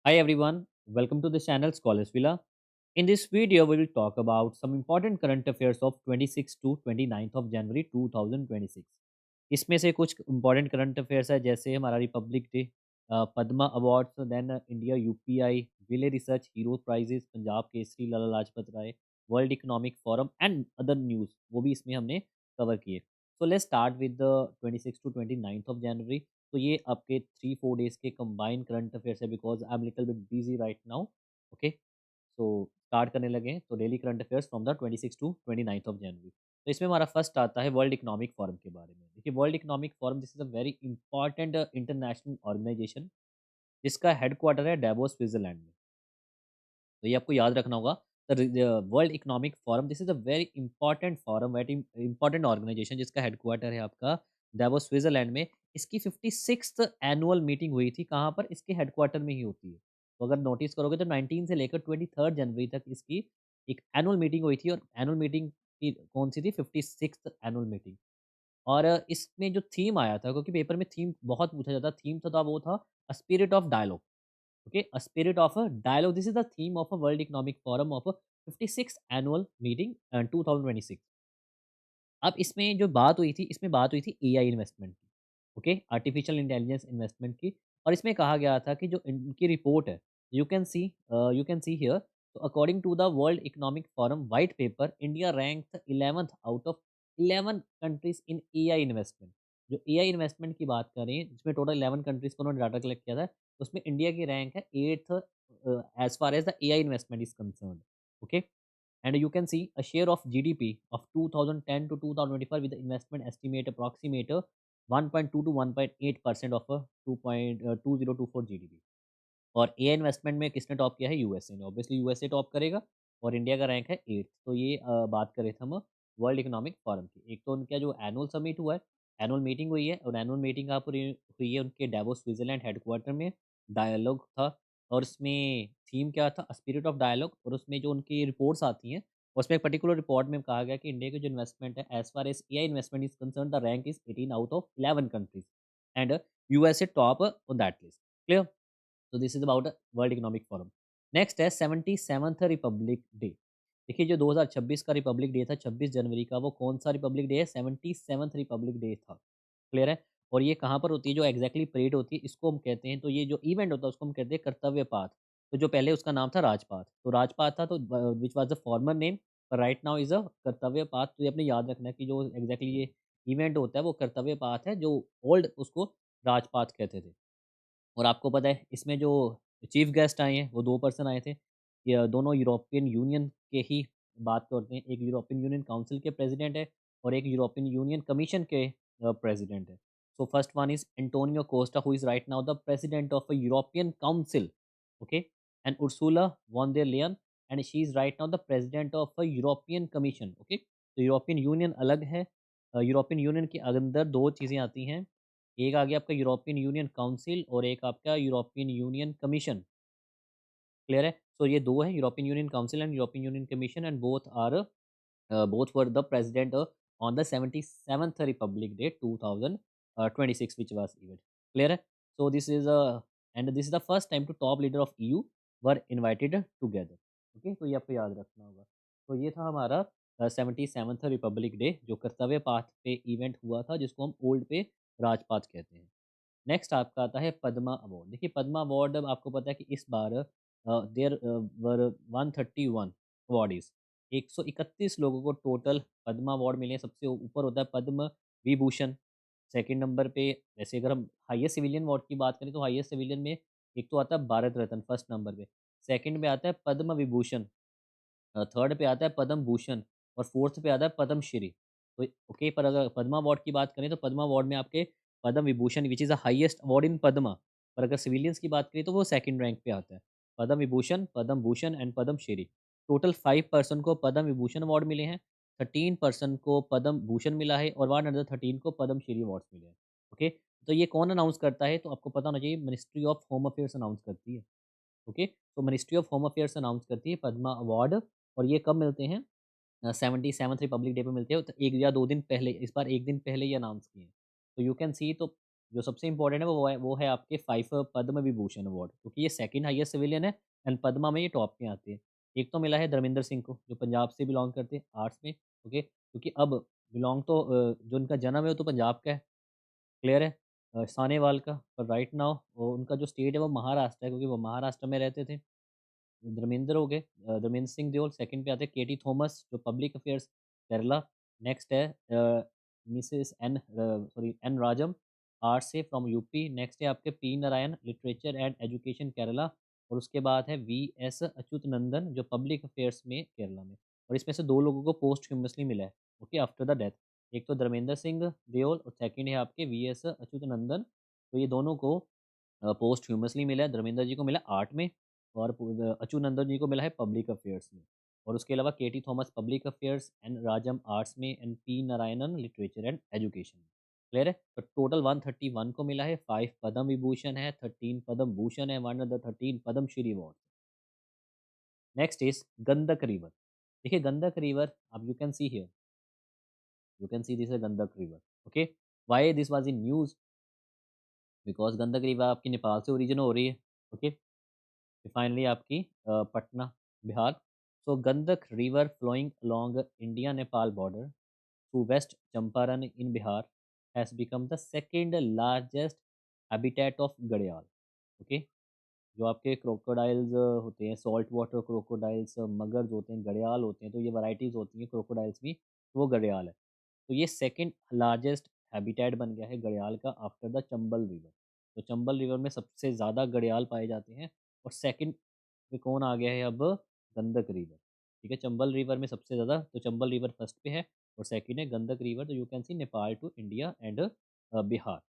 Hi everyone, welcome to the channel Scholars Villa. In this video, we will talk about some important current affairs of 26 to 29th of January 2026. इसमें से कुछ important current affairs है जैसे हमारा republic day, Padma awards, then India UPI, Wiley research hero prizes, Punjab Kesari, Lala Lajpat Rai, world economic forum and other news वो भी इसमें हमने कवर किए। So let's start with the 26 to 29th of January. तो ये आपके 3-4 डेज़ के कंबाइंड करंट अफेयर्स है because I am little bit busy right now. Okay, so start करने लगे हैं। तो daily current affairs from the 26 to 29th of January. तो इसमें हमारा फर्स्ट आता है वर्ल्ड इकोनॉमिक फोरम के बारे में। देखिए, world economic forum this is a very important international organisation जिसका हेडक्वार्टर है डेवोस स्विट्जरलैंड में। तो ये आपको याद रखना होगा। The world economic forum this is a very important forum, very important organisation जिसका हेडक्वार्टर है आपका डेवोस स्विट्जरलैंड में। इसकी 56th एनुअल मीटिंग हुई थी। कहाँ पर? इसके हेडक्वार्टर में ही होती है। तो अगर नोटिस करोगे तो 19 से लेकर 23 जनवरी तक इसकी एक एनुअल मीटिंग हुई थी। और एनुअल मीटिंग की कौन सी थी? 56th annual meeting. और इसमें जो थीम आया था, क्योंकि पेपर में थीम बहुत पूछा जाता, थीम था वो था a spirit of dialogue. Okay, a spirit of a dialogue, this is the theme of a world economic forum of 56th annual meeting 2026। अब इसमें जो बात हुई थी, इसमें बात हुई थी एआई इन्वेस्टमेंट की। ओके, आर्टिफिशियल इंटेलिजेंस इन्वेस्टमेंट की। और इसमें कहा गया था कि जो इनकी रिपोर्ट है, यू कैन सी हियर। तो according to the world economic forum white paper, India rank 11th out of 11 countries in AI investment. जो एआई इन्वेस्टमेंट की बात करें जिसमें टोटल 11 कंट्रीज को उन्होंने डाटा कलेक्ट किया था, उसमें इंडिया की रैंक है 8th as far as the AI investment is concern. Okay, and you can see a share of GDP of 2010 to 2025 with the investment estimate approximate 1.2 to 1.8% of 2.2024 GDP। और ए investment में किसने top किया है? USA ने। Obviously USA top करेगा। और India का rank है 8th। तो ये बात करें थे हम वर्ल्ड इकोनॉमिक फोरम की। एक तो उनका जो एनुअल समिट हुआ है, एनुअल मीटिंग हुई है, और एनुअल मीटिंग कहाँ पर हुई है? उनके डेवोस स्विट्जरलैंड हेडक्वार्टर में। डायलॉग था। और उसमें थीम क्या था? Spirit of dialogue. और उसमें जो उनकी रिपोर्ट्स आती हैं, उसमें एक पर्टिकुलर रिपोर्ट में कहा गया कि इंडिया की जो इन्वेस्टमेंट है as far as AI investment is concern, the rank is 18 out of 11 countries and USA top on that list. Clear? तो this is about world economic forum. Next है 77th Republic day. देखिए, जो 2026 का Republic day था 26 जनवरी का, वो कौन सा रिपब्लिक डे है? 77th रिपब्लिक डे था। क्लियर है? और ये कहाँ पर होती है? जो एग्जैक्टली परेड होती है इसको हम कहते हैं, तो ये जो इवेंट होता है उसको हम कहते हैं कर्तव्य पाथ। तो जो पहले उसका नाम था राजपाथ, तो राजपाथ था, तो which was the former name, पर राइट नाउ इज अ कर्तव्य पाथ। तो ये अपने याद रखना है कि जो एग्जैक्टली ये इवेंट होता है वो कर्तव्य पाथ है, जो ओल्ड उसको राजपाथ कहते थे। और आपको पता है इसमें जो चीफ गेस्ट आए हैं वो 2 पर्सन आए थे। ये दोनों यूरोपियन यूनियन के ही बात करते हैं। एक यूरोपियन यूनियन काउंसिल के प्रेसिडेंट है और एक यूरोपियन यूनियन कमीशन के प्रेसिडेंट है। So first one is Antonio Costa who is right now the president of a European council. Okay, and Ursula von der Leyen, and she is right now the president of a European commission. Okay, तो European union अलग है। European union के अंदर 2 चीज़ें आती हैं। एक आ गया आपका यूरोपियन यूनियन काउंसिल और एक आपका यूरोपियन यूनियन कमीशन। क्लियर है? सो ये 2 है, European union council and European union commission, and both were the president on the 77th Republic Day 2026, which was event. Clear है? So this is and this is the first time to top leader of EU were invited together. Okay, तो ये आपको याद रखना होगा। तो ये था हमारा 77th रिपब्लिक डे जो कर्तव्य पाथ पे इवेंट हुआ था, जिसको हम ओल्ड पे राजपाथ कहते हैं। नेक्स्ट आपका आता है पद्मा अवार्ड। देखिए, पद्मा अवार्ड आपको पता है कि इस बार देयर वर 131 अवार्डीज। 131 लोगों को टोटल पद्मा अवार्ड मिले हैं। सबसे ऊपर होता है पद्म विभूषण। सेकंड नंबर पे, वैसे अगर हम हाईएस्ट सिविलियन अवार्ड की बात करें तो हाईएस्ट सिविलियन में एक तो आता है भारत रत्न फर्स्ट नंबर पे। सेकंड पे आता है पद्म विभूषण। थर्ड पे आता है पद्म भूषण। और फोर्थ पे आता है पद्म श्री। तो ओके, पर अगर पद्मा अवार्ड की बात करें तो पद्मा अवार्ड में आपके Padma Vibhushan which is the highest award in Padma. पर अगर सिविलियंस की बात करें तो वो सेकंड रैंक पे आता है। Padma Vibhushan, Padma Bhushan and Padma Shri. Total 5 person को पद्म विभूषण अवार्ड मिले हैं। 13 पर्सन को पद्म भूषण मिला है और 113 को पद्म श्री अवार्ड्स मिले हैं। ओके, तो ये कौन अनाउंस करता है? तो आपको पता होना चाहिए, ministry of home affairs announce करती है। ओके, तो ministry of home affairs announce करती है पद्मा अवार्ड। और ये कब मिलते हैं? 77th रिपब्लिक डे पे मिलते हैं। तो 1 या 2 दिन पहले, इस बार 1 दिन पहले ये अनाउंस किए हैं। तो यू कैन सी, तो जो सबसे इम्पोर्टेंट है वो है आपके 5 पद्म विभूषण अवार्ड, क्योंकि ये सेकंड हाईएस्ट सिविलियन है एंड पद्मा में ये टॉप पे आते हैं। एक तो मिला है धर्मेंद्र सिंह को, जो पंजाब से बिलॉन्ग करते हैं आर्ट्स में, ओके? क्योंकि अब बिलॉन्ग तो जो उनका जन्म है वो तो पंजाब का है, क्लियर है? सानेवाल का, पर राइट नाउ वो उनका जो स्टेट है वो महाराष्ट्र है, क्योंकि वो महाराष्ट्र में रहते थे। धर्मेंद्र हो गए, धर्मेंद्र सिंह देओल, सेकंड पे आते हैं केटी थॉमस जो पब्लिक अफेयर्स केरला। नेक्स्ट है Mrs N sorry N Rajam, arts से फ्रॉम यूपी। नेक्स्ट है आपके P Narayan, literature and education Kerala. और उसके बाद है वी एस अच्युत नंदन जो पब्लिक अफेयर्स में केरला में। और इसमें से 2 लोगों को पोस्ट ह्यूमसली मिला है, ओके, आफ्टर द डेथ। एक तो धर्मेंद्र सिंह देओल और सेकंड है आपके वी एस अच्युत नंदन। तो ये दोनों को पोस्ट ह्यूमसली मिला है। धर्मेंद्र जी को मिला आर्ट में और अच्युतनंदन जी को मिला है पब्लिक अफेयर्स में। और उसके अलावा KT Thomas public affairs and Rajam arts में and P Narayanan literature and education में। क्लियर है? तो टोटल 131 को मिला है। 5 पद्म विभूषण है, 13 पद्म भूषण है, 1 of the 13 Padma Shri award. Next is Gandak river. देखिए गंडक रिवर, अब you can see here, you can see this Gandak river, okay? Why this was in news? Because Gandak river आपकी नेपाल से ओरिजिन हो रही है, ओके? फाइनली आपकी Patna, Bihar. So Gandak river flowing along India Nepal border through west Champaran in Bihar has become the second largest habitat of घड़ियाल, okay? जो आपके crocodiles होते हैं, सॉल्ट वाटर क्रोकोडाइल्स, मगर्स होते हैं, घड़ियाल होते हैं, तो ये वैराइटीज़ होती हैं क्रोकोडाइल्स में, तो वो घड़ियाल है। तो ये सेकंड लार्जेस्ट हैबिटेट बन गया है घड़ियाल का आफ्टर द चंबल रिवर। तो चंबल रिवर में सबसे ज़्यादा घड़ियाल पाए जाते हैं। और सेकंड में कौन आ गया है अब? गंडक रिवर, ठीक है? चंबल रिवर में सबसे ज़्यादा, तो चंबल रिवर फर्स्ट पे है और सेकंड है गंडक रिवर। तो you can see Nepal to India and Bihar.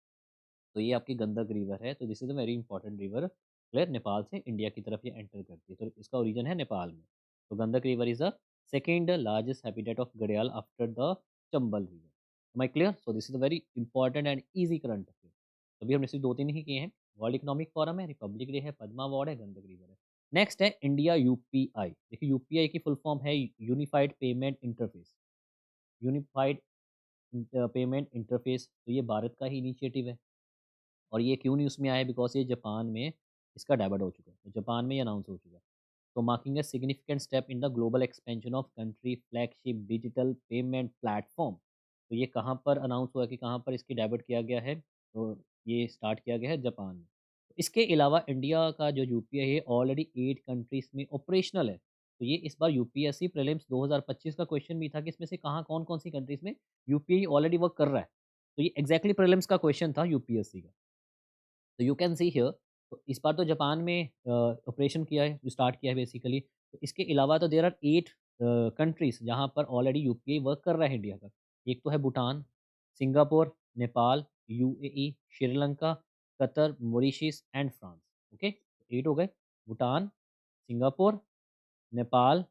तो ये आपकी गंडक रिवर है, तो this is a very important river, clear? Nepal से इंडिया की तरफ ये एंटर करती है, तो इसका ओरिजिन है नेपाल में। तो Gandak river is the second largest habitat of घड़ियाल after the Chambal river. Am I clear? So this is a very important and easy current affair. अभी हमने सिर्फ 2-3 ही किए हैं। वर्ल्ड इकोनॉमिक फोरम है, रिपब्लिक डे है, पद्मा अवार्ड है, गंडक रिवर है। नेक्स्ट है इंडिया यूपीआई। देखिए यूपीआई की फुल फॉर्म है unified payment interface. Unified payment interface, तो ये भारत का ही इनिशिएटिव है। और ये क्यों न्यूज़ में आया है? बिकॉज़ ये जापान में इसका डेब्यूट हो चुका है। तो जापान में ये अनाउंस हो चुका है। तो marking a significant step in the global expansion of country flagship digital payment platform. तो ये कहाँ पर अनाउंस हुआ कि कहाँ पर इसकी डेब्यूट किया गया है? तो ये स्टार्ट किया गया है जापान में। इसके अलावा इंडिया का जो यूपीआई है ऑलरेडी 8 कंट्रीज़ में ऑपरेशनल है। तो ये इस बार यूपीएससी प्रीलिम्स 2025 का क्वेश्चन भी था कि इसमें से कहाँ कौन-कौन सी कंट्रीज़ में यूपीआई ऑलरेडी वर्क कर रहा है। तो ये एग्ज़ैक्टली प्रीलिम्स का क्वेश्चन था यूपीएससी का। तो यू कैन सी हियर, तो इस बार तो जापान में ऑपरेशन किया है, जो स्टार्ट किया है बेसिकली। तो इसके अलावा तो देयर आर 8 कंट्रीज़ जहाँ पर ऑलरेडी यूपीआई वर्क कर रहा है इंडिया का। एक तो है Bhutan, Singapore, Nepal, UAE, Sri Lanka, Qatar, Mauritius and France, okay? 8 हो गए। Bhutan, Singapore, Nepal,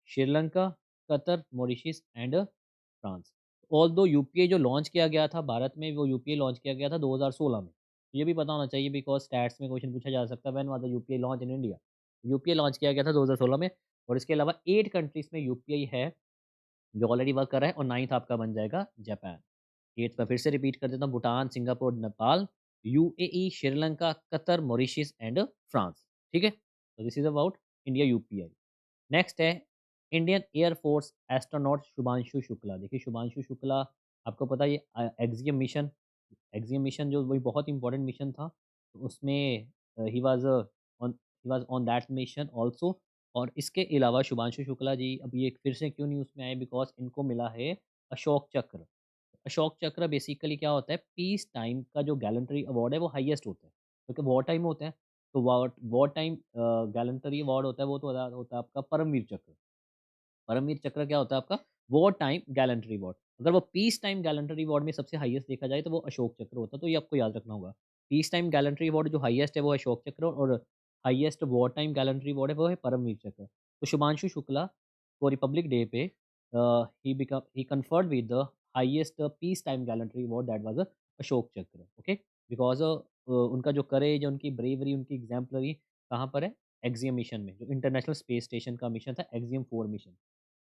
Sri Lanka, Qatar, Mauritius and France. Although UPI जो लॉन्च किया गया था भारत में, वो यूपीआई लॉन्च किया गया था 2016 में। ये भी पता होना चाहिए बिकॉज़ स्टैट्स में क्वेश्चन पूछा जा सकता है, when was the UPI launch in India? UPI launch किया गया था 2016 में। और इसके अलावा 8 कंट्रीज़ में यूपीआई है, जो ऑलरेडी वर्क कर रहा है। और 9th आपका बन जाएगा जापान। 8th मैं फिर से रिपीट कर देता हूँ, Bhutan, Singapore, Nepal, UAE, Sri Lanka, Qatar, Mauritius and France, ठीक है? तो this is about India UPI. Next है Indian air force astronaut Shubhanshu Shukla. देखिए शुभांशु शुक्ला, आपको पता है ये एक्सियम मिशन जो वही बहुत इंपॉर्टेंट मिशन था। तो उसमें he was on that mission also. और इसके अलावा शुभांशु शुक्ला जी अभी एक फिर से क्यों न्यूज़ में आए? बिकॉज़ इनको मिला है अशोक चक्र। अशोक चक्र बेसिकली क्या होता है? पीस टाइम का जो गैलेंट्री अवार्ड है वो हाईएस्ट होता है, क्योंकि वॉर टाइम होता है। तो war war time gallantry award होता है, वो तो होता है आपका परमवीर चक्र। परमवीर चक्र क्या होता है आपका? War time gallantry award. अगर वो पीस टाइम गैलेंट्री अवार्ड में सबसे हाईएस्ट देखा जाए तो वो अशोक चक्र होता है, तो ये आपको याद रखना होगा। पीस टाइम गैलेंट्री अवार्ड जो हाईएस्ट है वो है अशोक चक्र, और highest war time gallantry award है वो है परमवीर चक्र। तो शुभांशु शुक्ला को रिपब्लिक डे पे ही conferred with the highest peace time gallantry award, that was Ashok Chakra, okay? Because उनका जो करेज, उनकी ब्रेवरी, उनकी एग्ज़ाम्पलरी कहाँ पर है? एक्सियम मिशन में, जो इंटरनेशनल स्पेस स्टेशन का मिशन था, एक्सियम 4 मिशन।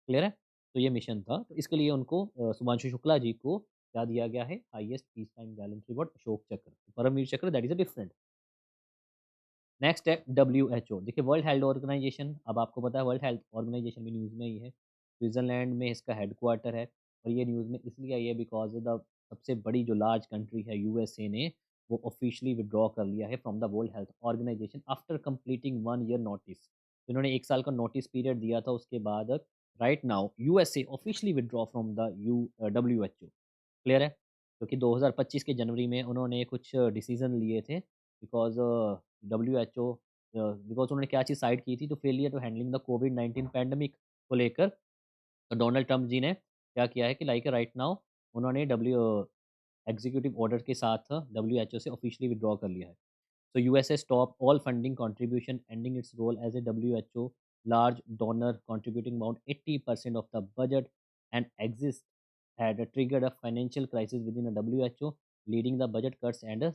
क्लियर है? तो ये मिशन था, तो इसके लिए उनको शुभांशु शुक्ला जी को क्या दिया गया है? Highest peace time gallantry award Ashok चक्र। परमवीर चक्र that is a different. Next है डब्ल्यूएचओ। देखिए वर्ल्ड हेल्थ ऑर्गेनाइजेशन, अब आपको पता है वर्ल्ड हेल्थ ऑर्गेनाइजेशन भी न्यूज़ में ही है। स्विट्ज़रलैंड में इसका हेडक्वार्टर है और ये न्यूज़ में इसलिए आई है बिकॉज़ द सबसे बड़ी जो लार्ज कंट्री है यूएसए ने वो ऑफ़िशियली विथड्रॉ कर लिया है from the world health organisation after completing 1 year notice. इन्होंने 1 साल का नोटिस पीरियड दिया था, उसके बाद right now USA officially withdraw from the WHO. Clear है? क्योंकि 2025 के जनवरी में उन्होंने कुछ डिसीज़न लिए थे बिकॉज़ डब्ल्यूएचओ बिकॉज़ उन्होंने क्या चीज़ साइड की थी, तो फेलियर टू हैंडलिंग द कोविड-19 पैंडेमिक को लेकर डोनाल्ड ट्रम्प जी ने क्या किया है कि लाइक राइट नाउ उन्होंने एग्जीक्यूटिव ऑर्डर के साथ डब्ल्यूएचओ से ऑफिशियली विथड्रॉ कर लिया है। So USA stopped all funding contribution, ending its role as a WHO large donor, contributing about 80% of the budget, and exist had triggered a financial crisis within the WHO, leading the budget cuts and a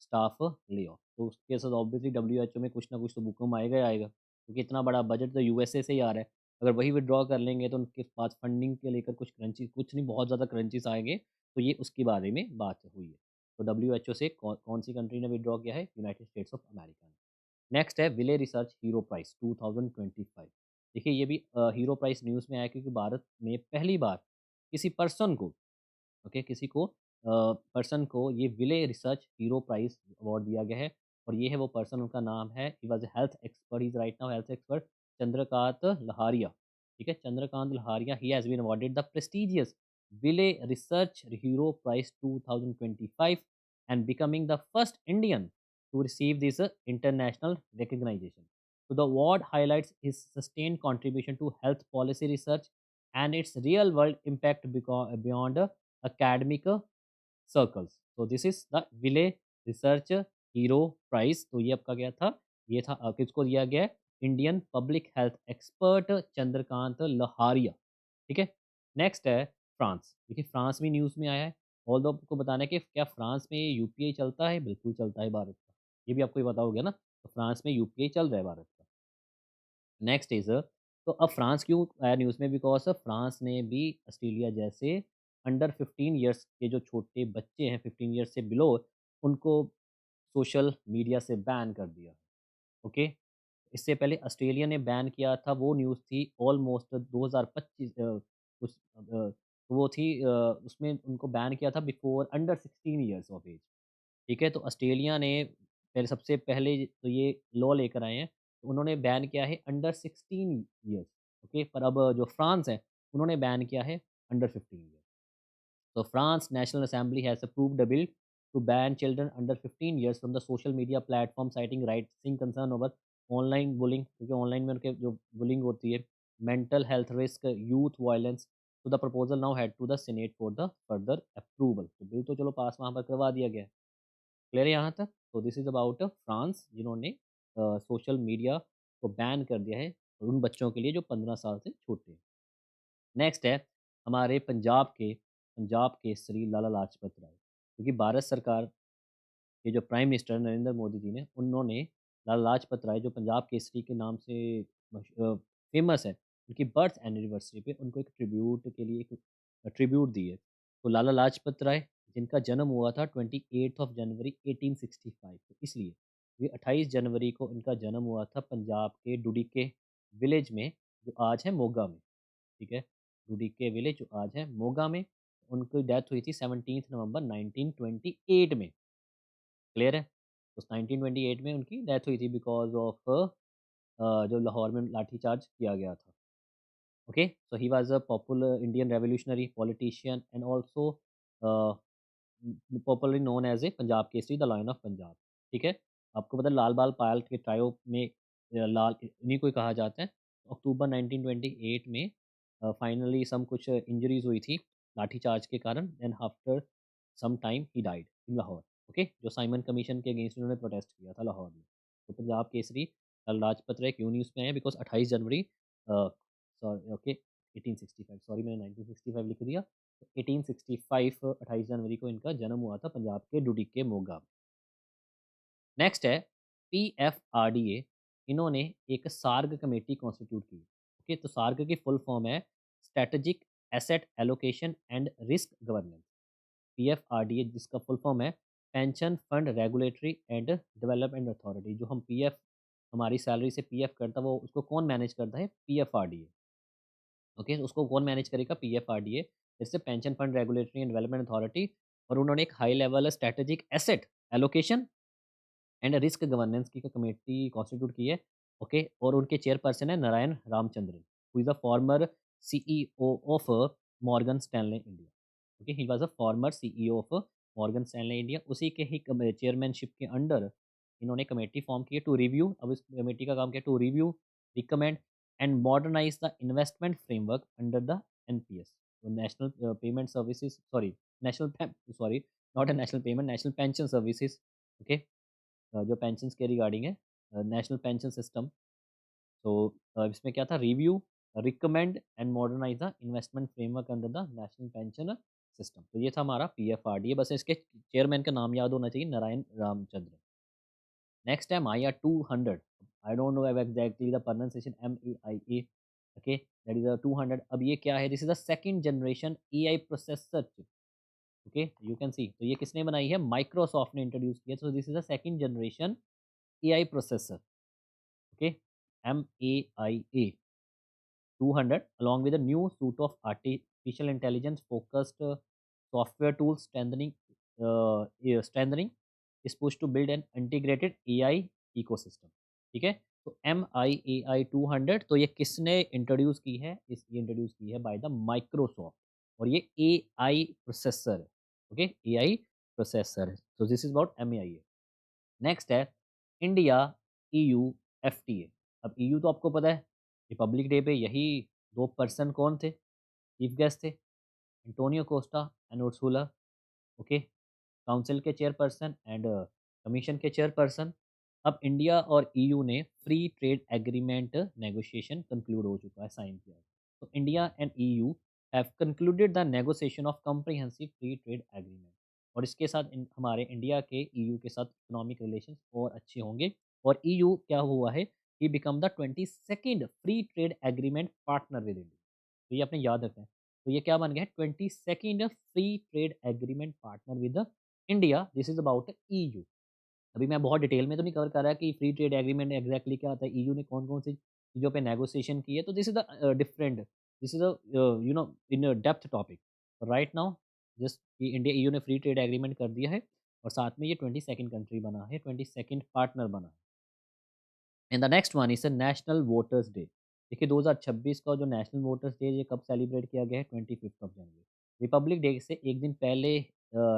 staff layoff. तो उसके साथ obviously WHO में कुछ ना कुछ तो भूकंप आएगा ही आएगा, क्योंकि इतना बड़ा बजट तो यूएसए से ही आ रहा है। अगर वही विड्रॉ कर लेंगे तो उनके पास फंडिंग के लेकर कुछ क्रंची कुछ नहीं, बहुत ज़्यादा क्रंचीस आएंगे। तो ये उसके बारे में बात हुई है। तो डब्ल्यूएचओ से कौन सी कंट्री ने विड्रॉ किया है? यूनाइटेड स्टेट्स ऑफ अमेरिका ने। नेक्स्ट है विले रिसर्च हीरो प्राइज़ 2025। देखिए ये भी हीरो प्राइज़ न्यूज़ में आया क्योंकि भारत में पहली बार किसी पर्सन को, ओके, किसी को पर्सन को ये विले रिसर्च हीरो प्राइज़ अवार्ड दिया गया है और ये है वो पर्सन, उनका नाम है, he was a health expert, he is right now health expert, Chandrakant Lahariya. ठीक है? Chandrakant Lahariya, he has been awarded the prestigious Wiley research hero prize 2025 and becoming the first Indian to receive this international recognition. So the award highlights his sustained contribution to health policy research and its real world impact beyond academic circles. तो this is the Wiley research hero prize. तो ये आपका क्या था? ये था किसको दिया गया है? Indian public health expert Chandrakant Lahariya. ठीक है? नेक्स्ट है फ्रांस। देखिए फ्रांस भी न्यूज़ में आया है। ऑल दो आपको बताना है कि क्या फ्रांस में यूपीआई चलता है? बिल्कुल चलता है भारत का। ये भी आपको ही पता हो गया ना? तो फ्रांस में यूपीआई चल रहा है भारत का। नेक्स्ट इज़ तो अब फ्रांस क्यों आया न्यूज़ में? बिकॉज़ फ्रांस ने भी ऑस्ट्रेलिया जैसे अंडर 15 इयर्स के जो छोटे बच्चे हैं, 15 इयर्स से बिलो, उनको सोशल मीडिया से बैन कर दिया। ओके? इससे पहले ऑस्ट्रेलिया ने बैन किया था, वो न्यूज़ थी ऑलमोस्ट 2025 उस वो थी उसमें उनको बैन किया था before under 16 years of age. ठीक है? तो ऑस्ट्रेलिया ने पहले सबसे पहले तो ये लॉ लेकर आए हैं, तो उन्होंने बैन किया है अंडर 16 ईयर्स। ओके? पर अब जो फ्रांस है, उन्होंने बैन किया है under 15 years. So France National Assembly has approved a bill to ban children under 15 years from the social media platform, citing rising concern over online bullying, क्योंकि online में उनके जो बुलिंग होती है, mental health risk, youth violence. तो the proposal now head to the senate for the further approval. तो bill तो चलो पास वहाँ पर करवा दिया गया है। क्लियर है यहाँ तक? तो दिस इज़ अबाउट फ्रांस, जिन्होंने सोशल मीडिया को बैन कर दिया है उन बच्चों के लिए जो 15 साल से छोटे हैं। नेक्स्ट है हमारे पंजाब केसरी लाला लाजपत राय, क्योंकि भारत सरकार के जो प्राइम मिनिस्टर नरेंद्र मोदी जी ने, उन्होंने लाला लाजपत राय जो पंजाब केसरी के नाम से फेमस है, उनकी बर्थ एनिवर्सरी पे उनको एक ट्रिब्यूट के लिए एक ट्रिब्यूट दी है। तो लाला लाजपत राय जिनका जन्म हुआ था 28 जनवरी 1865, तो इसलिए ये 28 जनवरी को इनका जन्म हुआ था पंजाब के डुडिके विलेज में, जो आज है मोगा में। ठीक है? डुडिके विलेज जो आज है मोगा में। उनकी डेथ हुई थी 17 नवंबर 1928 में। क्लियर है? तो 1928 में उनकी डेथ हुई थी बिकॉज़ ऑफ जो लाहौर में लाठीचार्ज किया गया था। Okay? So he was a popular Indian revolutionary politician and also a, popularly known as a Punjab Kesari, the lion of Punjab. ठीक है? आपको पता है लाल बाल पायल के ट्रायो में लाल इन्हीं को ही कहा जाता है। अक्टूबर 1928 में फाइनली सम कुछ इंजरीज़ हुई थी लाठीचार्ज के कारण, and after some time he died in Lahore. Okay? जो साइमन कमीशन के अगेंस्ट उन्होंने प्रोटेस्ट किया था लाहौर में। तो पंजाब केसरी लाला लाजपत राय क्यों न्यूज़ में आए? Because 28 January sorry, okay, 1865, sorry मैंने 1965 लिख दिया। 1865 28 जनवरी को इनका जन्म हुआ था पंजाब के डुडिके मोगा में। नेक्स्ट है पीएफआरडीए, इन्होंने एक सार्ग कमेटी कॉन्स्टिट्यूट की। ओके? तो सार्ग की फुल फॉर्म है strategic asset allocation and risk governance. PFRDA जिसका फुल फॉर्म है pension fund regulatory and development authority. जो हम पीएफ हमारी सैलरी से पीएफ करता है वो उसको कौन मैनेज करता है? पीएफआरडीए। ओके, उसको कौन मैनेज करेगा? पीएफआरडीए। इससे pension fund regulatory and development authority. और उन्होंने एक high level strategic asset allocation and risk governance की कमेटी कॉन्स्टिट्यूट की है। ओके, और उनके चेयरपर्सन है Narayan Ramachandran, who is the former CEO of Morgan Stanley India. Okay, he was a former CEO of Morgan Stanley India. उसी के ही chairmanship के under इन्होंने कमेटी फॉर्म की है टू रिव्यू। अब इस कमेटी का काम क्या है? To review, recommend and modernise the investment framework under the NPS, national payment services, sorry national, sorry not a national payment, national pension services. Okay, जो पेंशन्स के रिगार्डिंग है, नेशनल पेंशन सिस्टम। तो इसमें क्या था? Review, recommend and modernise the investment framework under the national pension system. तो ये था हमारा पीएफआरडीए। बस इसके चेयरमैन का नाम याद होना चाहिए, नारायण रामचंद्र। नेक्स्ट है माया 200। I don't know exactly the pronunciation, MEIA। Okay, that is 200। अब ये क्या है? This is the second generation AI processor chip. Okay, you can सी। तो ये किसने बनाई है? माइक्रोसॉफ्ट ने इंट्रोड्यूस किया। तो this is the second generation AI processor. Okay, MEIA 200 along with a new suite of artificial intelligence focused software tools strengthening is pushed to build an integrated AI ecosystem। ठीक है, तो MIAI 200 तो ये किसने introduce की है? इस ये इंट्रोड्यूस की है बाय द माइक्रोसॉफ्ट। और ये AI प्रोसेसर है। ओके, AI प्रोसेसर है। तो this is about MEIA। Next है इंडिया EU FTA। अब EU तो आपको पता है, रिपब्लिक डे पे यही दो पर्सन कौन थे? चीफ गेस्ट थे, Antonio Costa and Ursula. Okay, council के चेयरपर्सन एंड कमीशन के चेयरपर्सन। अब इंडिया और EU ने free trade agreement negotiation conclude हो चुका है, साइन किया है। तो India and EU have concluded the negotiation of comprehensive free trade agreement. और इसके साथ हमारे इंडिया के EU के साथ इकोनॉमिक रिलेशन और अच्छे होंगे। और EU क्या हुआ है? He become the 22nd free trade agreement partner with India. तो ये आपने याद रखना है। तो ये क्या बन गया है? 22nd free trade agreement partner with India. This is about EU। अभी मैं बहुत डिटेल में तो नहीं कवर कर रहा कि फ्री ट्रेड एग्रीमेंट एग्जैक्टली क्या होता है, EU ने कौन कौन सी चीज़ों पे नेगोशिएशन की है। तो this is the different, this is in depth topic right now. Just कि इंडिया EU ने फ्री ट्रेड एग्रीमेंट कर दिया है और साथ में ये 22nd कंट्री बना है, 22nd पार्टनर बना है। And the next one is national voters day. देखिए 2026 का जो नेशनल वोटर्स डे ये कब सेलिब्रेट किया गया है? 25 जनवरी। रिपब्लिक डे से एक दिन पहले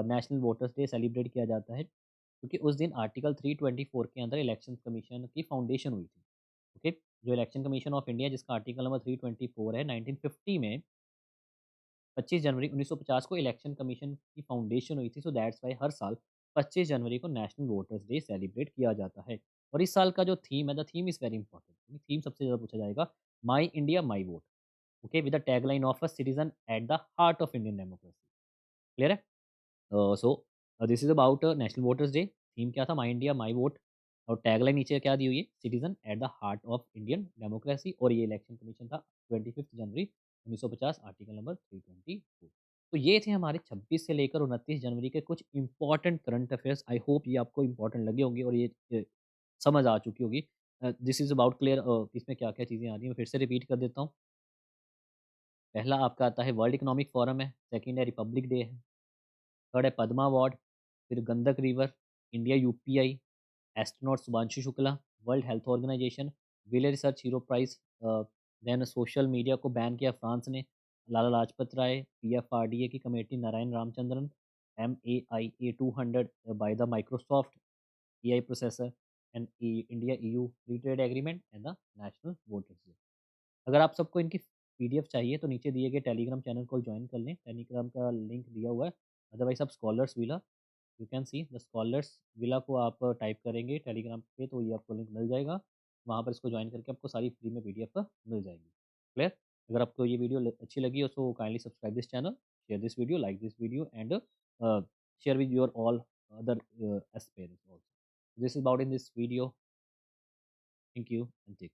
नेशनल वोटर्स डे सेलिब्रेट किया जाता है, क्योंकि उस दिन आर्टिकल 324 के अंदर इलेक्शन कमीशन की फाउंडेशन हुई थी। ओके, जो इलेक्शन कमीशन ऑफ इंडिया जिसका आर्टिकल नंबर 324 है, 1950 में 25 जनवरी 1950 को इलेक्शन कमीशन की फाउंडेशन हुई थी। सो दैट्स वाई हर साल 25 जनवरी को नेशनल वोटर्स डे सेलिब्रेट किया जाता है। और इस साल का जो थीम है, the theme is very important. Theme सबसे ज़्यादा पूछा जाएगा, my India my vote. Okay, with the tagline of a citizen at the heart of Indian democracy. Clear है? So this is about national voters day. Theme क्या था? My India my vote. और tagline नीचे क्या दी हुई है? Citizen at the heart of Indian democracy. और ये इलेक्शन कमीशन था 25 जनवरी 1950, आर्टिकल नंबर 324। तो ये थे हमारे 26 से लेकर 29 जनवरी के कुछ important current affairs. I hope ये आपको इंपॉर्टेंट लगे होंगे और ये समझ आ चुकी होगी। This is about clear. इसमें क्या क्या चीज़ें आ रही हैं मैं फिर से रिपीट कर देता हूँ। पहला आपका आता है वर्ल्ड इकोनॉमिक फोरम है, सेकंड है रिपब्लिक डे है, थर्ड है पद्मा अवार्ड, फिर Gandak river, India UPI, astronaut Shubhanshu Shukla, world health organization, Wiley research hero prize. Then social media को बैन किया फ्रांस ने, लाला लाजपत राय, PFRDA की committee Narayan Ramachandran, MAIA 200 by the Microsoft AI processor, and India EU free trade agreement and the national voters day. अगर आप सबको इनकी PDF चाहिए तो नीचे दिए गए टेलीग्राम चैनल को ज्वाइन कर लें, टेलीग्राम का लिंक दिया हुआ है। अदरवाइज आप scholars villa, you can see the scholars villa को आप टाइप करेंगे टेलीग्राम पे तो ये आपको लिंक मिल जाएगा। वहाँ पर इसको ज्वाइन करके आपको सारी फ्री में PDF मिल जाएगी। क्लियर? अगर आपको ये वीडियो अच्छी लगी हो so kindly subscribe this channel, share this video, like this video and share with your all other aspirants also. This is about in this video. Thank you and take care.